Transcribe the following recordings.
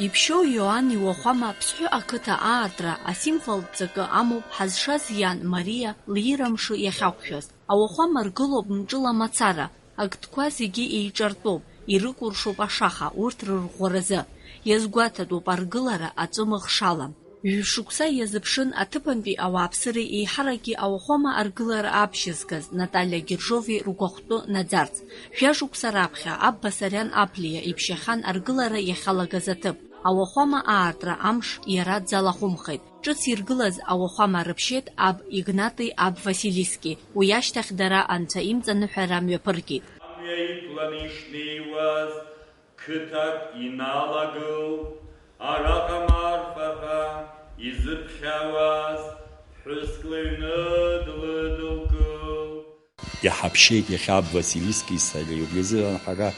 Иԥшьоу Иоанн иуахәама Ԥсҳәы ақыҭа аартра асимвол ҵакы амоуп ҳазшаз иан Мариа лирамшо иахьақәшәаз. Ауахәама ргылоуп мҿыла мацара, ақҭқәа зегьы еиҿартәоуп, ирыкәыршоуп ашаха урҭ рырӷәӷәаразы. Иазгәаҭатәуп аргылара аҵәымыӷшала. Ҩ-шықәса иазыԥшын аҭыԥантәи ауааԥсыреи еиҳаракгьы ауахәама аргылара аԥшьызгаз Наталиа Гержови ргәахәтәы наӡарц. Жәа-шықәса раԥхьа аб Басариан Аԥлиа иԥшьахьан аргылара иахьалагаз аҭыԥ. Ауахәама аартра амш иара дзалахәымхеит. Ҿыц иргылаз ауахәама рыԥшьеит аб Игнати, аб Василиски. Уи ашьҭахь дара анцәа имҵаныҳәара мҩаԥыргеит. Қыҭак иналагыл, араҟа марфаха изыԥхьауаз ԥҳәыск лыҩны длыдылкыл. Иаҳаԥшьеит иахьа аб Василиски сареи. Убри азыҳәан ҳара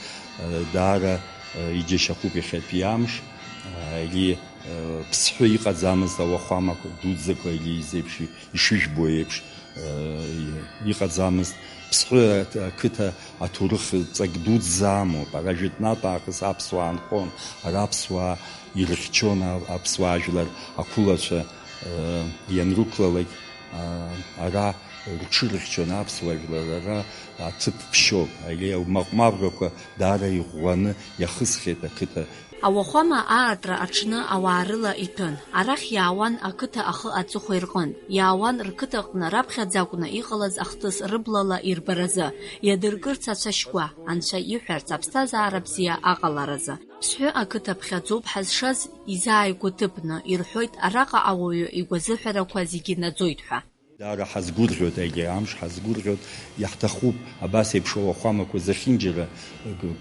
даара иџьашьахәуп иахьатәи амш. Ари ԥсҳәы иҟаӡамызт ауахәамақәа дуӡӡақәа еизеиԥш ишыжәбо еиԥш иҟаӡамызт. Ԥсҳәы ақыҭа аҭоурых ҵак дуӡӡа амоуп. Ара жәытәнатә аахыс аԥсуаа нхон, ара аԥсуаа ирыхьчон, аԥсуаа ажәлар ақәылацәа ианрықәлалак, ара рҽырыхьчон аԥсуаа ажәлар, ара аҭыԥ ԥшьоуп. Ари амаҟмаӷрақәа даара иӷәӷәаны иахысхьеит ақыҭа. Ауахәама аартра аҽны ауаа рыла итәын. Арахь иаауан ақыҭа ахы аҵыхәа ирҟынтә. Иаауан рқыҭаҟны раԥхьаӡа акәны иҟалаз ахҭыс рыблала ирбаразы. Иадыркырц ацәашьқәа, анцәа иҳәарц аԥсҭазаара бзиа аҟаларазы. Ԥсҳәы ақыҭа ԥхьаӡоуп ҳазшаз изааигәо ҭыԥны, ирҳәоит араҟа ауаҩы игәазыҳәарақәа зегьы наӡоит ҳәа. Даара ҳазгәырӷьоит агьи амш, ҳазгәырӷьоит, иаҳҭахуп абас еиԥш ауахәамақәа зехьынџьара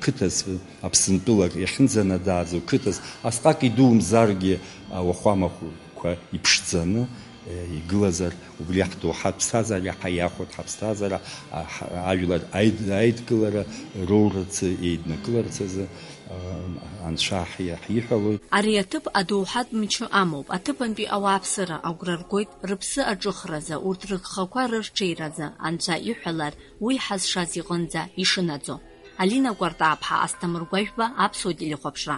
қыҭас Аԥсынтәылак иахьынӡанадааз қыҭас асҟак идумзаргьы ауахәамақәа иԥшӡаны игылазар, убри ҳдоуҳатә ԥсҭазаара ҳаиахәоит, ҳаԥсҭазаара ажәлар аидгылара роурц, еиднакыларц азы анцәа ҳиҳәалоит. Ари аҭыԥ адоуҳатә мчы амоуп. Аҭыԥантәи ауааԥсыра агәра ргоит рыԥсы аҿыхразы, урҭ рыгхақәа рырҽеиразы, анцәа иҳәалар уи ҳазшаз иҟынӡа ишынаӡо. Алина Кәартааԥҳа, Асҭамыр Гәажәба, Аԥсуа телехәаԥшра.